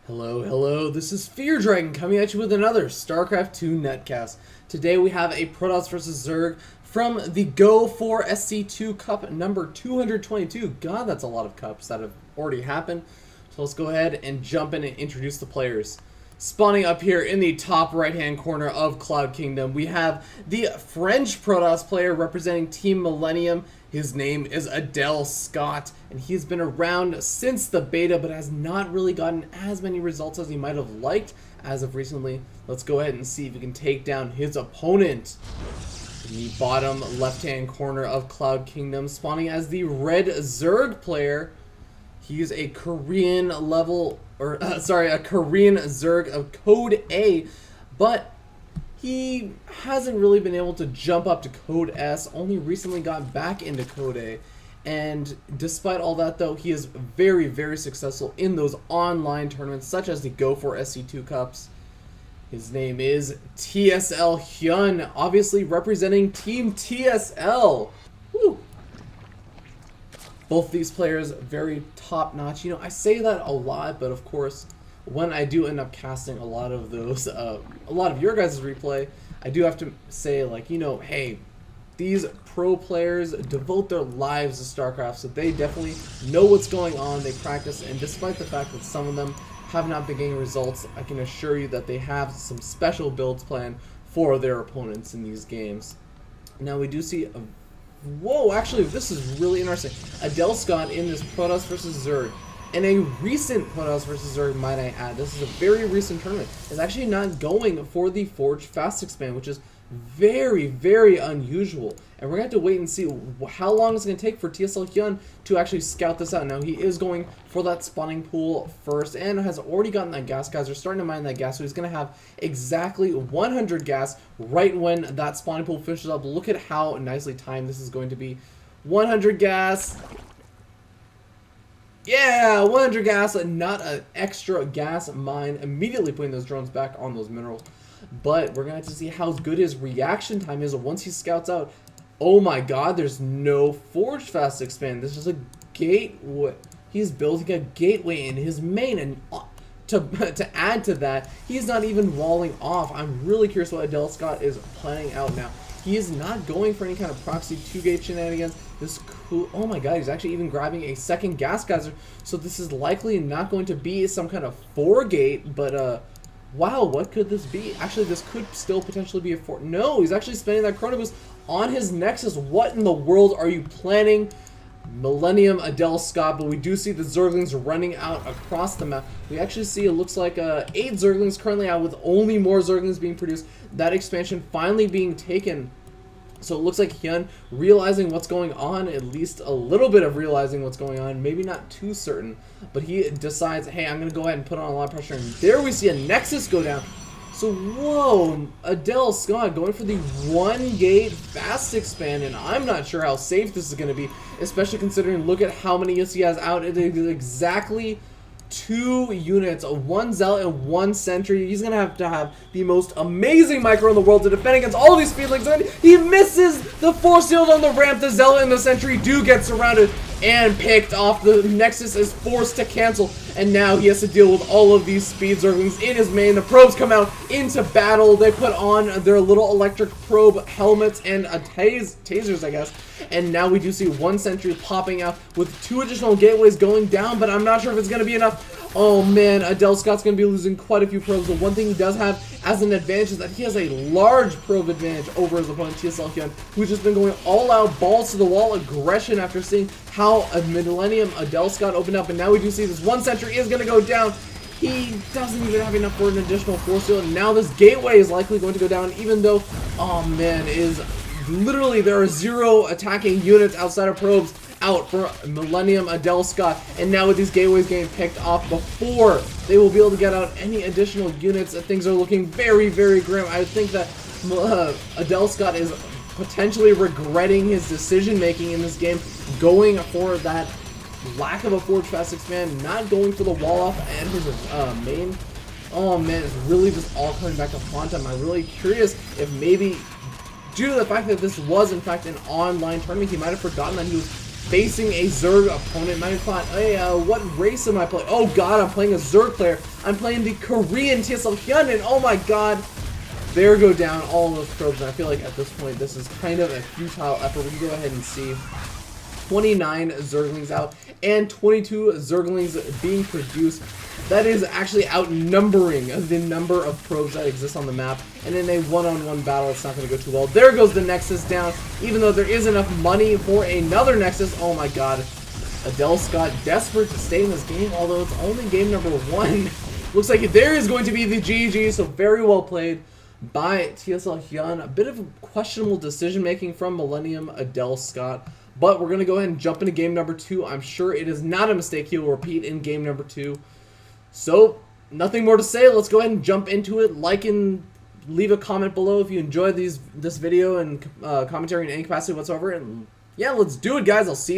Hello, hello, this is Fear Dragon coming at you with another StarCraft 2 netcast. Today we have a Protoss vs Zerg from the GO4SC2 Cup number 222. God, that's a lot of cups that have already happened. So let's go ahead and jump in and introduce the players. Spawning up here in the top right-hand corner of Cloud Kingdom, we have the French Protoss player representing Team Millennium. His name is Adelscott, and he's been around since the beta, but has not really gotten as many results as he might have liked as of recently. Let's go ahead and see if we can take down his opponent. In the bottom left-hand corner of Cloud Kingdom, spawning as the Red Zerg player. He's a Korean level, a Korean Zerg of Code A, but he hasn't really been able to jump up to Code S, only recently got back into Code A. And despite all that though, he is very, very successful in those online tournaments, such as the GO4SC2 Cups. His name is TSLHyun, obviously representing Team TSL. Woo! Both these players very top-notch. You know, I say that a lot, but of course, when I do end up casting a lot of those, a lot of your guys' replay, I do have to say, like, you know, hey, these pro players devote their lives to StarCraft, so they definitely know what's going on, they practice, and despite the fact that some of them have not been getting results, I can assure you that they have some special builds planned for their opponents in these games. Now, we do see a whoa, actually, this is really interesting. Adelscott in this Protoss vs Zerg, and a recent Protoss vs Zerg, might I add. This is a very recent tournament. It's actually not going for the Forge Fast Expand, which is very, very unusual. And we're going to have to wait and see how long it's going to take for TSLHyun to actually scout this out. Now, he is going for that spawning pool first and has already gotten that gas. Guys are starting to mine that gas, so he's going to have exactly 100 gas right when that spawning pool finishes up. Look at how nicely timed this is going to be. 100 gas. Yeah, 100 gas, not an extra gas mine. Immediately putting those drones back on those minerals. But we're going to have to see how good his reaction time is once he scouts out. Oh my god, there's no Forge Fast Expand. This is a gateway. He's building a gateway in his main, and to add to that, he's not even walling off. I'm really curious what Adelscott is planning out now. He is not going for any kind of proxy 2-gate shenanigans. This cool. Oh my god, he's actually even grabbing a second gas geyser. So this is likely not going to be some kind of 4-gate, but wow, what could this be? Actually, this could still potentially be a 4. No, he's actually spending that chrono boost on his Nexus. What in the world are you planning, MilleniumAdelscott? But we do see the Zerglings running out across the map. We actually see it looks like 8 Zerglings currently out, with only more Zerglings being produced. That expansion finally being taken. So it looks like Hyun realizing what's going on, at least a little bit of realizing what's going on, maybe not too certain, but he decides, hey, I'm going to go ahead and put on a lot of pressure, and there we see a Nexus go down. So, whoa, Adelscott going for the 1-gate fast expand, and I'm not sure how safe this is going to be, especially considering, look at how many units he has out. It is exactly 2 units, 1 Zealot and 1 Sentry. He's going to have the most amazing micro in the world to defend against all these Speedlings, and he misses the Force Shield on the ramp. The Zealot and the Sentry do get surrounded and picked off. The Nexus is forced to cancel, and now he has to deal with all of these Speed Zerglings in his main. The probes come out into battle. They put on their little electric probe helmets and tasers, I guess. And now we do see 1 Sentry popping out with 2 additional gateways going down, but I'm not sure if it's going to be enough. Oh man, Adelscott's going to be losing quite a few probes, but one thing he does have as an advantage is that he has a large probe advantage over his opponent, TSLHyun, who's just been going all out, balls to the wall aggression after seeing how a MilleniumAdelscott opened up. And now we do see this 1 Sentry is going to go down. He doesn't even have enough for an additional Force Shield, and now this gateway is likely going to go down, even though, oh man, literally there are 0 attacking units outside of probes out for MilleniumAdelscott, and now with these gateways getting picked off before they will be able to get out any additional units, things are looking very, very grim. I think that Adelscott is potentially regretting his decision making in this game, going for that lack of a Forge Fast Expand, not going for the wall off and his main. Oh man, it's really just all coming back to haunt him. I'm really curious if maybe, due to the fact that this was in fact an online tournament, he might have forgotten that he was facing a Zerg opponent. Might have thought, hey, what race am I playing? Oh god, I'm playing a Zerg player. I'm playing the Korean TSLHyun, and oh my god, there go down all those probes. And I feel like at this point, this is kind of a futile effort. We can go ahead and see 29 Zerglings out and 22 Zerglings being produced. That is actually outnumbering the number of probes that exist on the map. And in a one-on-one battle, it's not going to go too well. There goes the Nexus down, even though there is enough money for another Nexus. Oh my god. Adelscott desperate to stay in this game, although it's only game number 1. Looks like there is going to be the GG, so very well played by TSLHyun. A bit of questionable decision-making from MilleniumAdelscott. But we're going to go ahead and jump into game number 2. I'm sure it is not a mistake. He will repeat in game number 2. So, nothing more to say. Let's go ahead and jump into it. Like and leave a comment below if you enjoyed this video and commentary in any capacity whatsoever. And yeah, let's do it, guys. I'll see you.